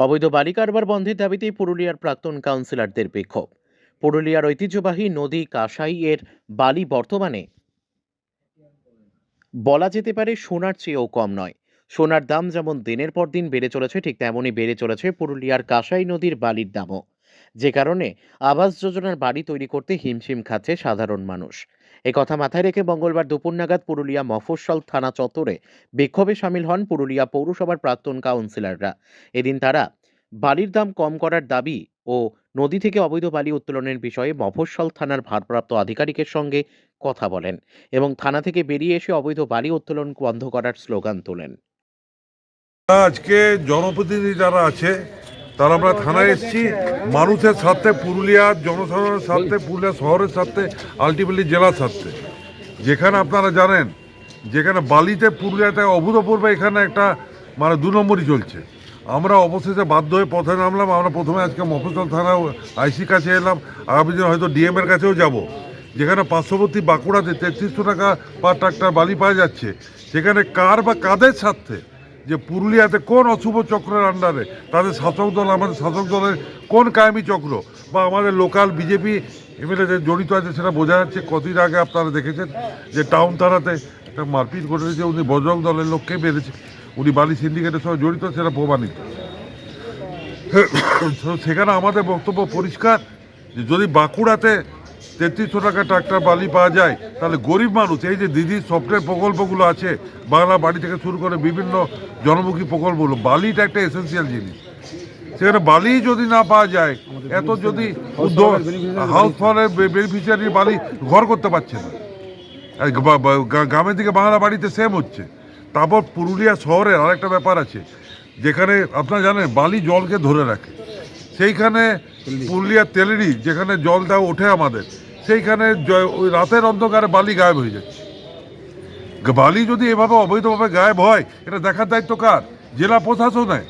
অবৈধ বালি কারবার বন্ধের দাবিতে পুরুলিয়ার প্রাক্তন কাউন্সিলরদের বিক্ষোভ। পুরুলিয়ার ঐতিহ্যবাহী নদী কাঁসাই এর বালি বর্তমানে বলা যেতে পারে সোনার চেয়েও কম নয়। সোনার দাম যেমন দিনের পর দিন বেড়ে চলেছে, ঠিক তেমনই বেড়ে চলেছে পুরুলিয়ার কাঁসাই নদীর বালির দামও, যে কারণে আবাস যোজনার বাড়ি তৈরি করতে হিমশিম খাচ্ছে সাধারণ মানুষ। এ কথা মাথায় রেখে মঙ্গলবার দুপুর নাগাদ পুরুলিয়া মফস্বল থানা চত্বরে বিক্ষোভে সামিল হন পুরুলিয়া পৌরসভার প্রাক্তন কাউন্সিলররা। এদিন তারা বালির দাম কম করার দাবি ও নদী থেকে অবৈধ বালি উত্তোলনের বিষয়ে মফস্বল থানার ভারপ্রাপ্ত আধিকারিকের সঙ্গে কথা বলেন এবং থানা থেকে বেরিয়ে এসে অবৈধ বালি উত্তোলন বন্ধ করার স্লোগান তোলেন। আজকে জনপ্রতিনিধি যারা আছে তারা আমরা থানায় এসেছি মানুষের স্বার্থে, পুরুলিয়ার জনসাধারণের স্বার্থে, পুরুলিয়া শহরের স্বার্থে, আলটিমেটলি জেলার স্বার্থে। যেখানে আপনারা জানেন যেখানে বালিতে পুরুলিয়াতে অভূতপূর্ব এখানে একটা দু নম্বরই চলছে। আমরা অবশেষে বাধ্য হয়ে পথে নামলাম। আমরা প্রথমে আজকে মফস্বল থানা আইসির কাছে এলাম, আগামী দিনে হয়তো ডিএমের কাছেও যাব। যেখানে পার্শ্ববর্তী বাঁকুড়াতে 3300 টাকা পার ট্রাক্টর বালি পাওয়া যাচ্ছে, সেখানে কার বা কাদের স্বার্থে যে পুরুলিয়াতে কোন অশুভ চক্রের আন্ডারে তাদের শাসক দল, আমাদের শাসক দলের কোন কায়েমি চক্র বা আমাদের লোকাল বিজেপি এমএলএ যে জড়িত আছে সেটা বোঝা যাচ্ছে। কতদিন আগে আপনারা দেখেছেন যে টাউন থানাতে একটা মারপিট ঘটেছে, উনি বজরং দলের লোককে বেড়েছে, উনি বালি সিন্ডিকেটের সঙ্গে জড়িত, সেটা প্রমাণিত। সেখানে আমাদের বক্তব্য পরিষ্কার যে যদি বাঁকুড়াতে 3300 টাকা ট্রাক্টর বালি পাওয়া যায়, তাহলে গরিব মানুষ এই যে দিদির সফটওয়্যার প্রকল্পগুলো আছে, বাংলা বাড়ি থেকে শুরু করে বিভিন্ন জনমুখী প্রকল্পগুলো, বালিটা একটা এসেন্সিয়াল জিনিস। সেখানে বালি যদি না পাওয়া যায়, এত যদি হাউস ফলের বেনিফিশিয়ারি বালি ঘর করতে পারছে না। গ্রামের দিকে বাংলা বাড়িতে সেম হচ্ছে। তারপর পুরুলিয়া শহরের আরেকটা ব্যাপার আছে, যেখানে আপনারা জানেন বালি জলকে ধরে রাখে। সেইখানে পুরুলিয়ার তেলেরি যেখানে জলটা ওঠে আমাদের, সেইখানে ওই রাতের অন্ধকারে বালি গায়েব হয়ে যাচ্ছে। বালি যদি এভাবে অবৈধভাবে গায়েব হয়, এটা দেখার দায়িত্ব কার? জেলা প্রশাসনের।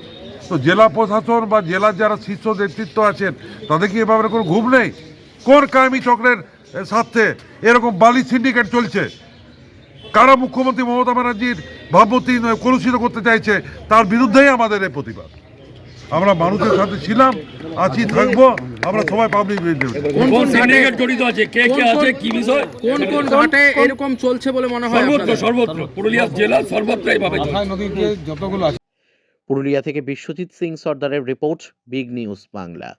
তো জেলা প্রশাসন বা জেলার যারা শীর্ষ নেতৃত্ব আছেন তাদের কি এভাবে কোনো ঘুম নেই? কোন কায়েমি চক্রের স্বার্থে এরকম বালি সিন্ডিকেট চলছে? কারা মুখ্যমন্ত্রী মমতা ব্যানার্জির ভাবমূর্তি কলুষিত করতে চাইছে, তার বিরুদ্ধেই আমাদের এই প্রতিবাদ। আমরা মানুষের সাথে ছিলাম, আছি, থাকবো। আমরা সবাই পাবলিক জড়িত আছে, কে কে আছে, কি বিষয়, কোন কোন ঘাটে এরকম চলছে বলে মনে হয়? সর্বত্র পুরুলিয়া জেলা সর্বত্র এইভাবে যতগুলো আছে। পুরুলিয়া থেকে বিশ্বজিৎ সিং সর্দারের রিপোর্ট, বিগ নিউজ বাংলা।